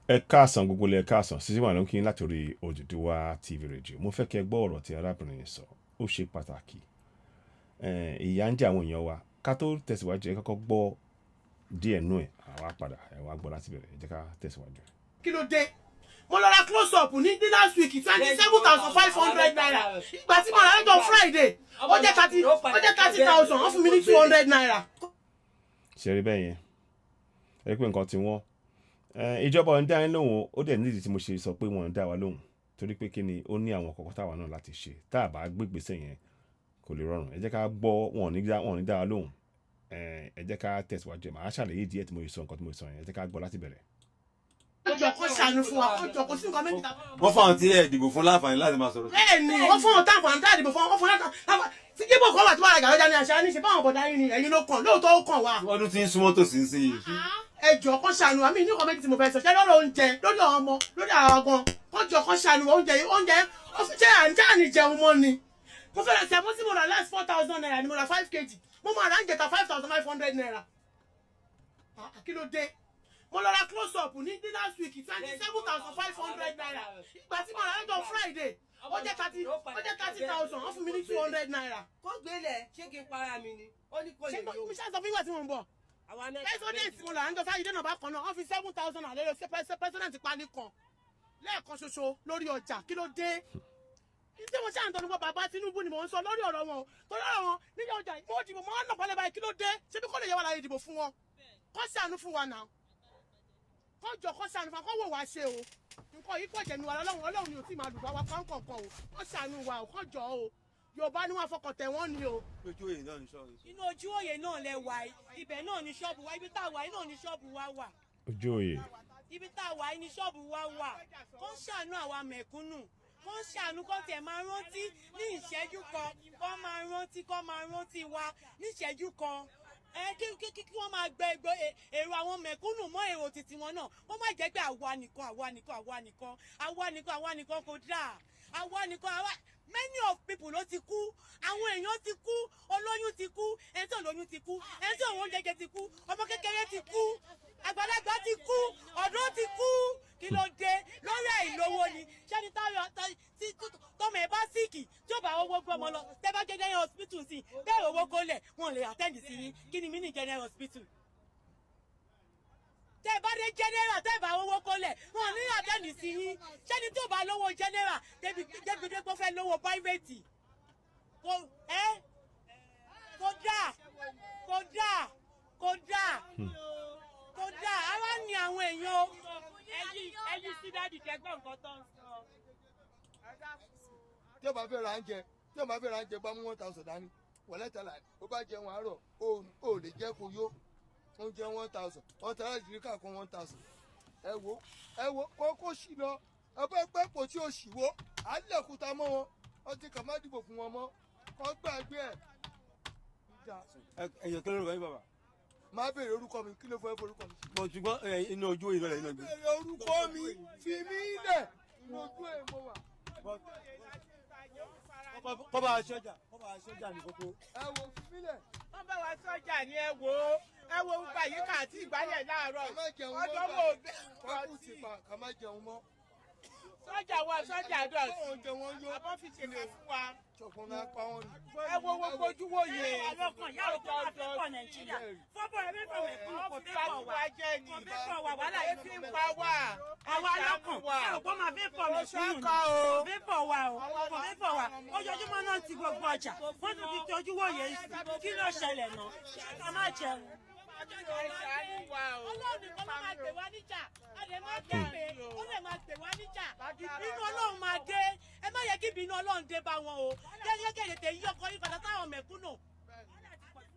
Ẹ káàsán gbogbo ilé ẹ káàsán sísí wà lókè láti orí Oduduwa TV radio. Mo fẹ́ kí ẹ gbọ́ ọ̀rọ̀ tí arábìnrin yẹn sọ. Ó ṣe pàtàkì. Ìyà ń jẹ àwọn èèyàn wa. Ká tó tẹ̀síwájú ẹ kọ́kọ́ gbọ́ díẹ̀ nú ẹ̀. Àwa padà ẹ wá gbọ́ láti bẹ̀rẹ̀. Ẹ jẹ́ ká tẹ̀síwájú. Kí ló dé? Mo lọ ra close up ní last week 27,500 naira. Ìgbà tí mo rà lọ́jọ́ Friday, ó jẹ́ 30,000, wọ́n fún mi ní 200 naira. Ṣé rí bẹ́ẹ̀ yẹn? Ẹ rí pé nǹkan tí wọ́n ìjọba ń dá yín lóhùn ó dẹ̀ nídìí tí mo ṣe sọ pé wọ́n ń dá wa lóhùn torí pé kí ni ó ní àwọn kọ̀ọ̀kan táwa náà láti ṣe tá a bá gbégbèsè yẹn kò lè rọrùn. Ẹ jẹ́ ká gbọ́ wọn ò ní dá wa lóhùn. Ẹ jẹ́ ká tẹ̀síwájú. Màá ṣàlàyé díẹ̀ tí mo sọ nǹkan tí mo sọ yẹn. Ẹ jẹ́ ká gbọ́ láti bẹ̀rẹ̀. Ọjọ́ kó ṣàánú fún wa, ọjọ́ kó sí nǹkan méjì tá. Wọ́n fún àwọn tí ẹ dìbò fún láǹfààní láti máa sọ̀rọ̀. Bẹ́ẹ̀ni, wọ́n fún àwọn táwọn tá dìbò fún wọn fún láǹfààní. Tí jíbò kan wà tí wọ́n ra gàrọ́jà ní àṣà ní ṣe báwọn bọ̀dá yín ni ẹ̀yin ló kàn lóòótọ́ ó kàn wá. Ọdún tí ń súnmọ́ tòsí ń sìn yìí. Ẹjọ́ kan ṣàánú àmì ní nǹkan méjì tí mo fẹ́ sọ ṣé lọ́rọ̀ oúnjẹ lórí àwọn ọmọ lórí àwọn gan kọjọ kan ṣàánú oúnjẹ ṣé àní jẹun mọ́ ni. Mo fẹ́ ra ṣẹ́mú tí mo rà last 4,000 naira ni mo ra 5 kg mo máa rà ń jẹta 5,500 naira. Kí ló dé? Mo lọ ra close up ní last week 27,500 naira. Ìgbà tí mo rà lọ́jọ́ Friday ó jẹ́ 30,000 wọ́n fún mi ní 200 naira. Kó gbélé ṣé kí n para mi ni ó ní kò lè yó. Ṣé mo ṣe sọ fún ìgbà tí mo ń bọ̀? President mo là ń jọ sáyé dènà bá kan náà wọ́n fi 7,000 àlẹ́ lọ sí president pani kan lẹ́ẹ̀kan ṣoṣo lórí ọjà. Kí ló dé? Tí mo ṣáà ń tọ́nu pé bàbá Tinubu ni mò ń sọ lórí ọ̀rọ̀ wọn torí ọ̀rọ̀ wọn nílé ọjà mo dìbò mo ń nàpọ̀lẹ̀ báyìí. Kí ló dé? Ṣé bí kò lè yẹ wà láyé ìdìbò fún wọn? Kọ́ ṣàánú fún wa náà. Kọ́ jọ kọ́ ṣàánú fún wa kọ́ wò wá ṣe o. Nǹkan yìí pọ̀ jẹ̀nu wa Ọlọ́run ni ò tí máa lù bá wa kọ́ńkọ̀ọ̀kan o. Kọ́ ṣàánú wa o, kọ́ jọ o. Yorùbá ni wọ́n fọkàn tẹ̀ wọ́n ni o. Ojú òye náà ní ṣọ́ọ̀bù. Inú ojú òye náà lẹ wà yìí, ibẹ̀ náà ni ṣọ́ọ̀bù wa, ibi tá a wà yìí náà ni ṣọ́ọ̀bù wa wà. Ojú òye. Ibi tá a wà yìí ni ṣọ́ọ̀bù wa wà. Kó ń ṣàánú àwa mẹ̀kúnnù. Kó ń ṣàánú kó tiẹ̀ máa rántí ní ìṣẹ́jú kan. Kó máa rántí wa ní ìṣẹ́jú kan. Kí wọ́n máa gbẹ èrò àwọn mẹ̀kúnnù mọ́ èrò títí wọn náà. Wọ́n má jẹ́ pé àwa nìkan kò dáa. Àwa nìkan many of people ló ti kú, àwọn èèyàn ti kú, olóyún ti kú, ẹni tí olóyún ti kú, ẹni tí òun jẹjẹ ti kú, ọmọ kékeré ti kú, àgbàlagbà ti kú, ọ̀dọ́ ti kú. Kí ló dé? Lórí àìlówó ni ṣẹ́ni tọ́mọ ẹ̀ bá síìkì tí ó bá owó gbọ́ ọmọ lọ tẹ́ bá jẹ́ general hospital sí bẹ́ẹ̀ owó kólẹ̀ wọn lè attend sí yín. Kí ni mí ní general hospital? Tẹ́ bá dé general tẹ́ bá owó kólẹ̀ wọn ní attend sí yín. Ṣẹ́ni tí ò bá lówó general débi kó fẹ́ lówó private kódà ara ni àwọn èèyàn ẹyí sí dáàdì kẹgbọ́n nǹkan tó ń sọ. Tí o bá fẹ́ ra oúnjẹ bá mú 1,000 dání wọlé tẹ́lá ó bá jẹun àárọ̀ ó lè jẹ́ kó yó oúnjẹ 1,000 ọ̀tá láti rí káàkan 1,000. ẹ wo kó sì lọ ẹ bá pẹ́ pò tí o sì wo àlẹ́kùtà mọ́ wọn ọtí kà má dìbò fún wọn mọ́ kọ́ gbàgbé ẹ̀. Ẹ̀yàn kí ló rọ̀ yín bàbá? Má béèrè orúkọ mi, kí ló fẹ́ forúkọ mi. Ṣùgbọ́n inú ojú òye náà lẹ́yìn náà gbé. Béèrè orúkọ mi fi mí lẹ̀ inú ojú ẹ̀ mo wà. Kọ́ bá a ṣọ́jà ní kókó. Ẹ wo fi mí lẹ̀. Wọ́n bá wa sọ́jà ní ẹ wo gbogbo àyíká àti ìgbálẹ̀ láàárọ̀. Ká má jẹun mọ́ Ọjọ́ bá wo kọ́kù ti pa ká má jẹun mọ́. sọ́jà wa sọ́jà dọ̀tí. Oúnjẹ wọn yó. Àbọ̀ fi ṣèkà fún wa. Ṣọ̀kan náà pa wọn ni. Ẹ wo gbogbo ojúwò yẹ. Ọlọ́kàn yàrá tó máa fẹ́ pọ̀ Nàìjíríà. Fọ́bọ̀ rẹ̀ mẹ́fọ̀ wẹ̀ fún Kò tí wàá wá jẹ́ ni. kò mẹ́fọ̀ wà wàhálà Ẹ fi ń pa wá. àwa lọ́kàn yàrá tó máa fẹ́ pọ̀ mẹ́fọ̀ Ṣọ́kọ̀ o. mẹ́fọ̀ wà o kò mẹ́fọ̀ wà ojoojúmọ́ náà ti gbogbo ọjà wọ́n tún fi tojú wòye sí kí ló ṣẹlẹ̀ náà ká má jẹun. Ọlọ́run nìkan ló máa gbè wá níjà a lè má gbé pé ó lè máa gbè wá níjà ìbínú Ọlọ́run máa dé ẹ má yẹ kí ìbínú Ọlọ́run dé bá wọn o kẹ́kẹ́ tètè yí ọkọ yí padà sáwọn mẹ̀kúnnù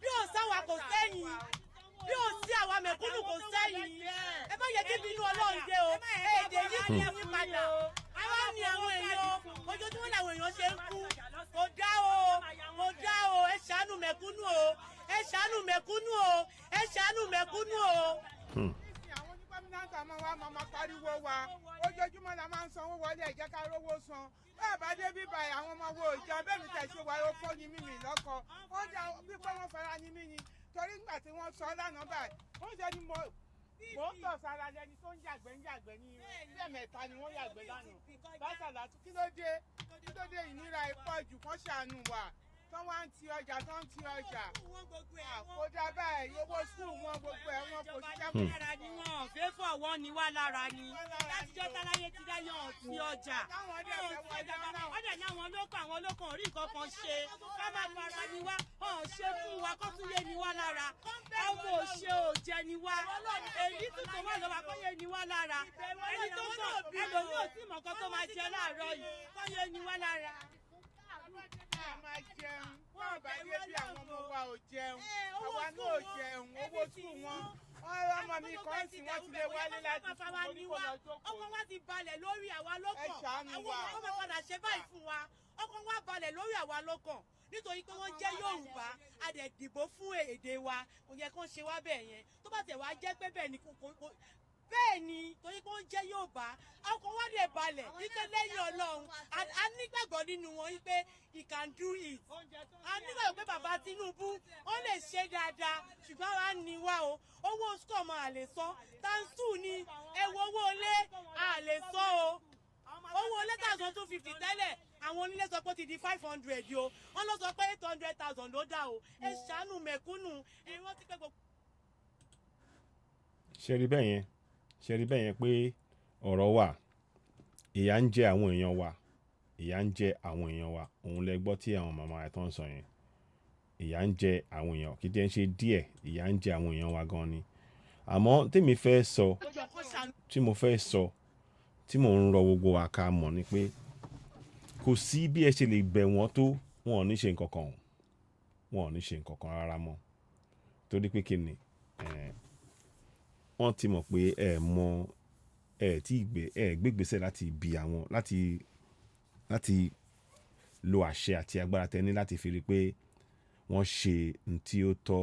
bí ò sáwà kò sẹ́yìn bí ò sí àwa mẹ̀kúnnù kò sẹ́yìn ẹ má yẹ kí ìbínú Ọlọ́run dé o èdè yìí kì í yí padà àwa ni àwọn èèyàn ojoojúmọ́ làwọn èèyàn ṣe ń kú kò dá o ẹ ṣàánú mẹ̀kúnnù o ẹ ṣàánú mẹ̀kúnnù o ẹ ṣàánú mẹ̀kúnnù o. Àwọn onígbàmínáńtà máa pariwo wa ojoojúmọ́ la máa ń sanwó wọlé ẹ jẹ́ ká rówó san bẹ́ẹ̀ bá dé bíbá àwọn ọmọ wo ìjà bẹ́ẹ̀ mi tẹ̀sí wa ó fọ́ ni mímì lọ́kọ ó dá bí pé wọ́n fara ni mí ni torí nígbà tí wọ́n sọ lánàá báyìí ó ṣe ni mo ń tọ̀ sára lẹni tó ń jàgbẹ́ ní ẹ̀mẹ́ta ni wọ́n yàgbẹ́ lánàá bàtàlà kí ló dé ìnira ìpọ̀jù kan ṣàánú wa tó wá ń ti ọjà kódà báyìí owó skul wọn gbogbo ẹ̀ wọn kò ṣiṣẹ́ fún lára ni wọn fẹ́fọ̀ wọn ni wá lára ni látijọ́ táláyé ti dáyọ̀ ọ̀tí ọjà ọ̀dẹ̀ ní àwọn olókàn orí nǹkan kan ṣe ká má fara ni wá ṣe fún wa kó tún yé ni wá lára ọmọ òṣè òjẹ ni wá èyí tuntun wà lọ́wọ́ kó yé ni wá lára ẹni tó mọ̀ ẹlòmí ò tí mọ̀ kan tó máa jẹ láàárọ̀ yìí kó yé ni wá lára. máa jẹun wọn bá dé bí àwọn ọmọ wa ò jẹun àwa náà ò jẹun owó tún wọn ọmọ mi kan sì wọ́n ti lè wálé láti fún oníkó lọ jókòó. ọkọ wa ti balẹ̀ lórí àwa lọ́kàn àwọn ọmọ ọmọ padà ṣe báyìí fún wa ọkọ wa balẹ̀ lórí àwa lọ́kàn nítorí pé wọ́n jẹ́ Yorùbá a dẹ̀ dìbò fún èdè wa kò yẹ kó ṣe wá bẹ́ẹ̀ yẹn tó bá tẹ̀ wá jẹ́ pé bẹ́ẹ̀ ni bẹ́ẹ̀ ni torí pé wọ́n jẹ́ Yorùbá ọkọ̀ wá dẹ̀ balẹ̀ wípé lẹ́yìn Ọlọ́run a nígbàgbọ́ nínú wọn wípé he can do it a nígbàgbọ́ pé bàbá Tinubu ó lè ṣe dáadáa ṣùgbọ́n wa ní wa o owó sukọ̀ máa lè sọ tansu ni ẹ̀wọ̀ owó ilé a lè sọ o owó ilé 1,250 tẹ́lẹ̀ àwọn onílé sọ pé ó ti di 500 o wọ́n lọ sọ pé 800,000 ló dá o ẹ ṣàánú mẹ̀kúnnù ẹ rántí pé gbogbo. ṣe rí bẹ́ẹ̀ yẹn pé ọ̀rọ̀ wà ìyà ń jẹ àwọn èèyàn wa òun lẹ gbọ́ tí àwọn màmá ẹ̀ tó ń sọ yẹn ìyà ń jẹ àwọn èèyàn kì í jẹ́ ń ṣe díẹ̀ ìyà ń jẹ àwọn èèyàn wa gan ni àmọ́ tí mo fẹ́ sọ tí mò ń rọ gbogbo wa ká mọ̀ ni pé kò sí bí ẹ ṣe lè bẹ̀ wọ́n tó wọn ò ní ṣe nǹkan kan rárá mọ́ torí pé kí ni wọ́n ti mọ̀ pé gbégbèsè láti bi àwọn láti lo àṣẹ àti agbára tẹ́ni láti fi rí pé wọ́n ṣe n tí ó tọ́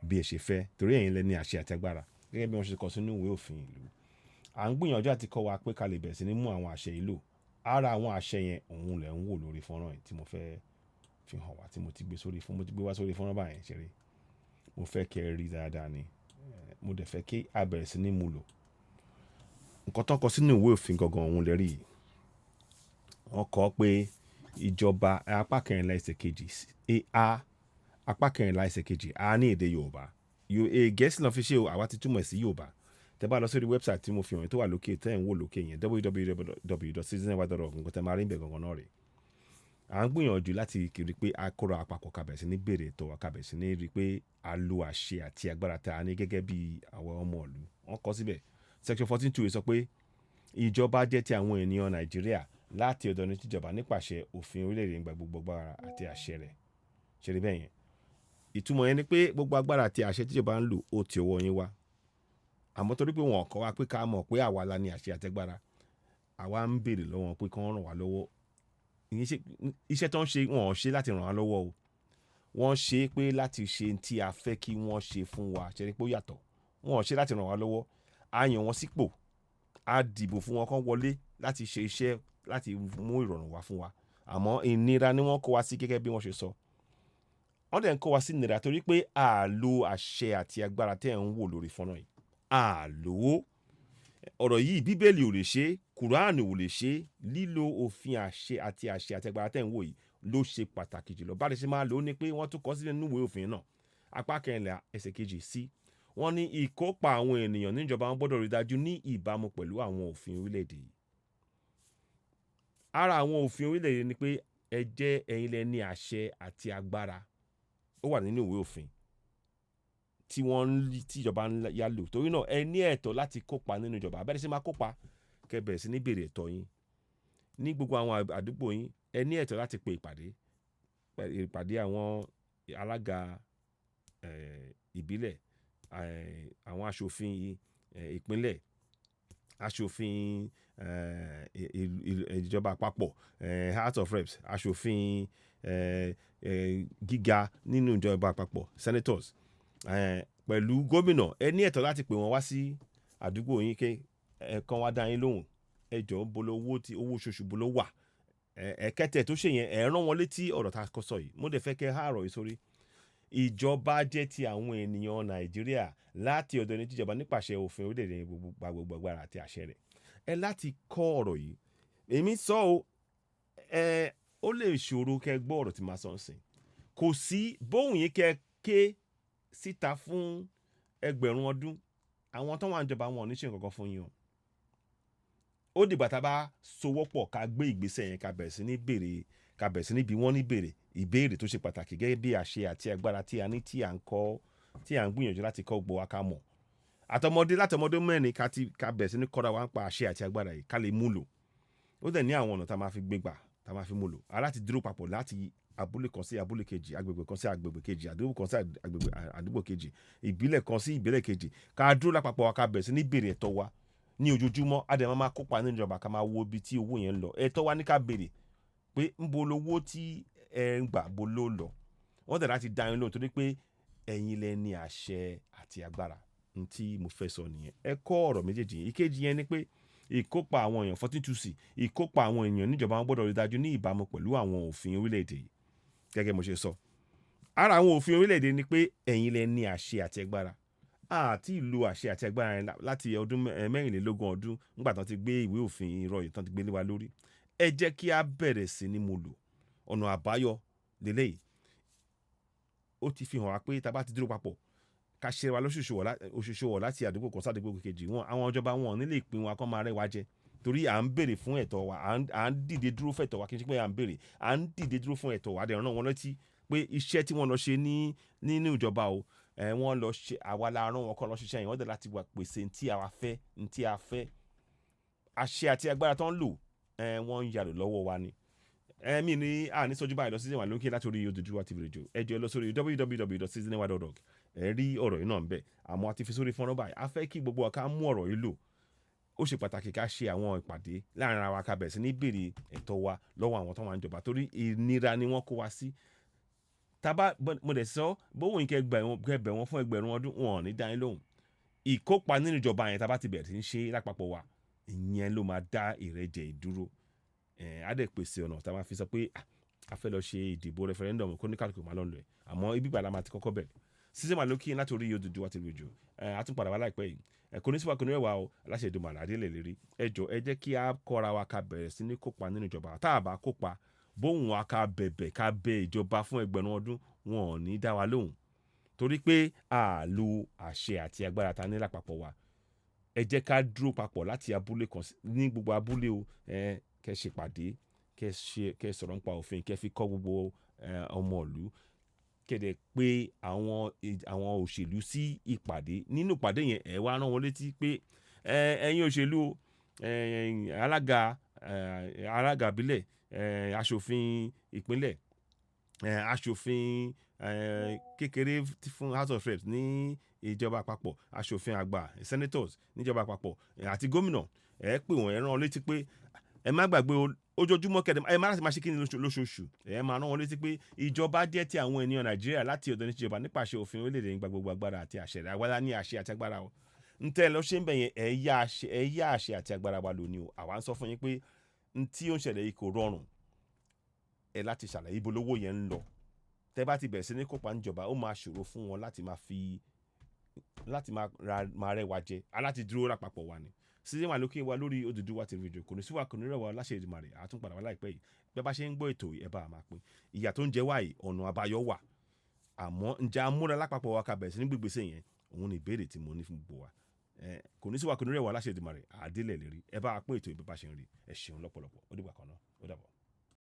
bí ẹ ṣe fẹ́ torí ẹ̀yin lẹ ní àṣẹ àti agbára gẹ́gẹ́ bí wọ́n ṣe kọ sínú ìwé òfin ìlú à ń gbìyànjú àti kọ́ wa pé ká lè bẹ̀rẹ̀ sí ní mú àwọn àṣẹ yìí lò ara àwọn àṣẹ yẹn òun lẹ̀ ń wò lórí fọ́nrán yìí tí mo fẹ́ fi hàn wá tí mo ti gbé wá sórí fọ́nrán báyẹn ṣeré mo fẹ́ kẹ́ ẹ rí dáadáa ni mo dẹ̀ fẹ́ kí a bẹ̀rẹ̀ sí ní mú lò nǹkan tó kọ sínú ìwé òfin gangan òun lè rí i wọ́n kọ pé ìjọba apá kẹrìnlá ẹsẹ̀ kejì apá kẹrìnlá ẹsẹ̀ kejì a ní èdè Yorùbá Gẹ̀ẹ́sì náà fi ṣe àwa ti túmọ̀ sí Yorùbá tẹ́ bá lọ sórí wẹ́bsáìtì tí mo fi hàn tó wà lókè tẹ́ ẹ̀ ń wò lókè yẹn www.citizenwide.org nǹkan tẹ́ máa rí ń bẹ̀ gangan náà rè à ń gbìyànjú láti rí pé a kóra àpapọ̀ kabẹ̀ sí ní bèrè ètò wa kabẹ̀ sí ní rí pé a lo àṣẹ àti agbára tá a ní gẹ́gẹ́ bí àwọn ọmọ ìlú wọ́n kọ síbẹ̀ section 14(2) sọ pé ìjọba jẹ́ ti àwọn ènìyàn Nàìjíríà láti ọ̀dọ̀ ní tìjọba nípasẹ̀ òfin orílẹ̀-èdè ń gba gbogbo agbára àti àṣẹ rẹ̀ ṣe rí bẹ́ẹ̀ yẹn ìtumọ̀ yẹn ni pé gbogbo agbára àti àṣẹ tíjọba ń lò ó ti ọwọ́ yín wá àmọ́ torí pé wọn kọ́ wa pé ká mọ̀ pé àwa la ní àṣẹ àtẹ́gbára àwa ń béèrè lọ́wọ́ pé kán ràn wá lọ́wọ́ iṣẹ́ tó ń ṣe wọn ò ṣe láti ràn wá lọ́wọ́ o wọ́n ṣe pé láti ṣe tí a fẹ́ kí wọ́n ṣe fún wa ṣe rí pé ó yàtọ̀ wọn ò ṣe láti ràn wá lọ́wọ́ a yàn wọ́n sípò a dìbò fún wọn kán wọlé láti ṣe iṣẹ́ láti mú ìrọ̀rùn wá fún wa àmọ́ ìnira ni wọ́n kó wa sí gẹ́gẹ́ bí wọ́n ṣe sọ wọ́n dẹ̀ ń kó wa sí ìnira torí pé a lo àṣẹ àti agbára tẹ́ ẹ̀ ń wò lórí fọ́nrán yìí àlò ọ̀rọ̀ yìí bíbélì ò lè ṣe kùránì ò lè ṣe lílo òfin àṣẹ àti agbára tẹ́ ń wò yìí ló ṣe pàtàkì jùlọ bá lè ṣe máa lò ó ní pé wọ́n tún kọ sílẹ̀ nínú ìwé òfin náà apá kẹrìnlá ẹsẹ̀ kejì sí wọ́n ní ìkópa àwọn ènìyàn níjọba wọn gbọ́dọ̀ rí dájú ní ìbámu pẹ̀lú àwọn òfin orílẹ̀-èdè yìí ara àwọn òfin orílẹ̀-èdè ni pé ẹ jẹ́ ẹ̀yin lẹ ní àṣẹ àti agbára ó wà nínú ìwé òfin tí ìjọba ń yá lò torí náà ẹ ní ẹ̀tọ́ láti kópa nínú ìjọba abẹ́rẹ́ sí máa kópa kẹ́ bẹ̀rẹ̀ sí ní béèrè ẹ̀tọ́ yín ní gbogbo àwọn àdúgbò yín ẹ ní ẹ̀tọ́ láti pe ìpàdé àwọn alága ìbílẹ̀ àwọn aṣòfin ìpínlẹ̀ aṣòfin ìjọba àpapọ̀ House of Reps aṣòfin gíga nínú ìjọba àpapọ̀ senators pẹ̀lú gómìnà ẹ ní ẹ̀tọ́ láti pè wọ́n wá sí àdúgbò yín kí ẹ̀kan wá dá yín lóhùn ẹjọ́ bolo owó oṣooṣù bolo wà ẹ̀kẹ́tẹ̀ tó ṣe yẹn ẹ̀ rán wọn létí ọ̀rọ̀ tá a kọ́ sọ yìí mo dẹ̀ fẹ́ kẹ́ àárọ̀ yìí sórí ìjọba jẹ́ ti àwọn ènìyàn Nàìjíríà láti ọ̀dọ̀ ní tìjọba nípasẹ̀ òfin orílẹ̀-èdè gbogbo agbára àti àṣẹ rẹ̀ ẹ láti kọ́ ọ̀rọ̀ yìí èmi sọ o ó lè ṣòro kẹ́ gbọ́ ọ̀rọ̀ tí màá sọ nsìn kò sí bóun yìí kẹ́ ké síta fún ẹgbẹ̀rún ọdún àwọn tó wà ń jọba wọn ò ní ṣe nǹkan kan fún yín o ó dìgbà tá a bá sowọ́pọ̀ ká gbé ìgbésẹ̀ yẹn ká bẹ̀rẹ̀ sí ní béèrè ká bẹ̀rẹ̀ sí ní bí wọ́n ní ìbéèrè tó ṣe pàtàkì gẹ́gẹ́ bí àṣẹ àti agbára tí a ní tí à ń gbìyànjú láti kọ́ gbọ́ wa ká mọ̀ látọmọdé mẹ́rin ká bẹ̀rẹ̀ sí ní kọ́ra wa ń pa àṣẹ àti agbára yìí ká lè múlò ó dẹ̀ ní àwọn ọ̀nà tá a máa fi gbé gbà tá a máa fi múlò aláti dúró papọ̀ láti abúlé kan sí abúlé kejì agbègbè kan sí agbègbè kejì àdúgbò kan sí àdúgbò kejì ìbílẹ̀ kan sí ìbílẹ̀ kejì ká dúró lápapọ̀ wa ká bẹ̀rẹ̀ sí ní béèrè ẹ̀tọ́ wa ní ojoojúmọ́ adẹ̀ máa kópa nínú ìjọba ká máa wo ibi tí owó yẹn ń lọ ẹ̀tọ́ wa ní ká béèrè pé ń bo lowó tí ẹ ń gbà bo ló lọ wọ́n dẹ̀ láti dá yín lóhùn torí pé ẹ̀yin lẹ ní àṣẹ àti agbára ní tí mo fẹ́ sọ nìyẹn ẹ kọ́ ọ̀rọ̀ méjèèjì yẹn ìkejì yẹn ni pé ìkópa àwọn èèyàn 14 ìkópa àwọn èèyàn níjọba wọn gbọ́dọ̀ rí dájú ní ìbámu pẹ̀lú àwọn òfin orílẹ̀-èdè yìí gẹ́gẹ́ mo ṣe sọ ara àwọn òfin orílẹ̀-èdè ni pé ẹ̀yin lẹ ní àṣẹ àti agbára àti ìlú àṣẹ àti agbára yẹn láti ọdún mẹ́rìnlélógún ọdún nígbà tán ti gbé ìwé òfin irọ́ yìí tán ti gbé lé wa lórí ẹ jẹ́ kí a bẹ̀rẹ̀ sí ní mo lò ọ̀nà àbáyọ lélẹ́yìí ó ti fi hàn wá pé tá a bá ti dúró papọ̀ ká ṣe wa lóṣooṣù wọ̀ láti àdúgbò kan sádùúgbò kejì wọn àwọn ìjọba wọn ò ní lè pín wa kán máa rẹ́ wa jẹ torí à ń béèrè fún ẹ̀tọ́ wa à ń dìde dúró fún ẹ̀tọ́ wa kì í ṣe pé à ń béèrè à ń dìde dúró fún ẹ̀tọ́ wa dẹ̀rọ̀ náà wọn létí pé iṣẹ́ tí wọ́n lọ ṣe nínú ìjọba o wọ́n lọ ṣe àwa la rán wọn kọ́ lọ ṣiṣẹ́ yẹn wọ́n dẹ̀ láti wà pèsè ntí a fẹ́ àṣẹ àti agbára tó ń lò wọ́n ń yàrá lọ́wọ́ wa ni mi ní àní sọ́jú báyìí lọ sí ìwà lókè láti orí Oduduwa TV rédíò ẹ jọ̀ọ́ lọ sórí www.citizenwa.org ẹ rí ọ̀rọ̀ yìí náà ń bẹ àmọ́ a ti fi sórí fọ́nrán báyìí a fẹ́ kí gbogbo wa ká mú ọ̀rọ̀ yìí lò ó ṣe pàtàkì ká ṣe àwọn ìpàdé láàrin ara wa ká bẹ̀rẹ̀ sí ní béèrè ẹ̀tọ́ wa lọ́wọ́ àwọn tó wà ń jọba torí ìnira ni wọ́n kó wa sí tábà mo dẹ̀ sọ bówó yín kẹ́ bẹ̀ wọ́n fún ẹgbẹ̀rún ọdún wọn ò ní dá yín lóhùn ìkópa nínú ìjọba yẹn tábà ti bẹ̀rẹ̀ sí ní ṣe lápapọ̀ wa ìyẹn ló máa dá ìrẹ́jẹ ìdúró á dẹ̀ pèsè ọ̀nà tá a máa fi sọ pé a fẹ́ lọ ṣe ìdìbò referendum kó ní kálukú máa lọ lọ ẹ̀ àmọ́ ibi ìgbà la máa ti kọ́kọ́ bẹ̀rẹ̀ sísè máa lókè láti orí Oduduwa TV rédíò àtúnpadà wá láìpẹ́ yìí kò ní síwá kò ní rẹwà o aláṣẹ ìdùnnú àlàdé lè lérí ẹ jọ̀ọ́ ẹ jẹ́ kí a kọ́ra wa ká bẹ̀rẹ̀ sí ní kópa nínú ìjọba tá a bá kópa bóun wa ká bẹ̀bẹ̀ ká bẹ ìjọba fún ẹgbẹ̀rún ọdún wọn ò ní dá wa lóhùn torí pé a lo àṣẹ àti agbára ta ní lápapọ̀ wa ẹ jẹ́ ká dúró papọ̀ láti abúlé kan ní gbogbo abúlé o kẹ́ ṣe pàdé kẹ́ sọ̀rọ̀ nípa òfin kẹ́ fi kọ́ gbogbo ọmọ ìlú kéde pé àwọn òṣèlú sí ìpàdé nínú ìpàdé yẹn ẹ wá rán wọn létí pé ẹ̀yin òṣèlú alága ìbílẹ̀ aṣòfin ìpínlẹ̀ aṣòfin kékeré fún House of Reps ní ìjọba àpapọ̀ aṣòfin àgbà senators níjọba àpapọ̀ àti gómìnà ẹ pè wọ́n ẹ rán wọn létí pé ẹ má gbàgbé ojoojúmọ́ kẹ́dẹ̀ ẹ má láti máa ṣe kíni lóṣooṣù ẹ máa rán wọn létí pé ìjọba jẹ́ ti àwọn ènìyàn Nàìjíríà láti ọ̀dọ̀ ní ìjọba nípasẹ̀ òfin orílẹ̀-èdè nígbà gbogbo agbára àti àṣẹ àwa ní àṣẹ àti agbára o ntẹ́ lọ ṣe ń bẹ̀ yẹn ẹ yá àṣẹ àti agbára wa lónìí o àwa ń sọ fún yín pé ntí ó ń ṣẹlẹ̀ yìí kò rọrùn ẹ láti ṣàlàyé ibo lówó yẹn ń lọ tẹ́ bá ti bẹ̀rẹ̀ sí ní kópa níjọba ó máa ṣòro fún wọn láti máa rẹ́ wa jẹ aláti dúró lápapọ̀ wa ni sísè wà lókè wa lórí Oduduwa TV rédíò kò ní síwá kò ní rẹwà láṣẹ Èdùmàrè àtúnpadà wá láìpẹ́ yìí bẹ́ẹ̀ bá ṣe ń gbọ́ ètò ẹ bá a máa pín ìyà tó ń jẹ wáyé ọ̀nà àbáyọ wà àmọ́ ǹjẹ́ amúra lápapọ̀ wa ká bẹ̀rẹ̀ sí ní gbègbèsè yẹn òun ni ìbéèrè tí mo ní fún gbogbo wa kò ní síwá kò ní rẹwà láṣẹ Èdùmàrè àdélẹ̀ lérí ẹ bá a pín ètò ìbí bá ṣe ń rí ẹ ṣeun lọ́pọ̀lọpọ̀ ó dìgbà kan náà.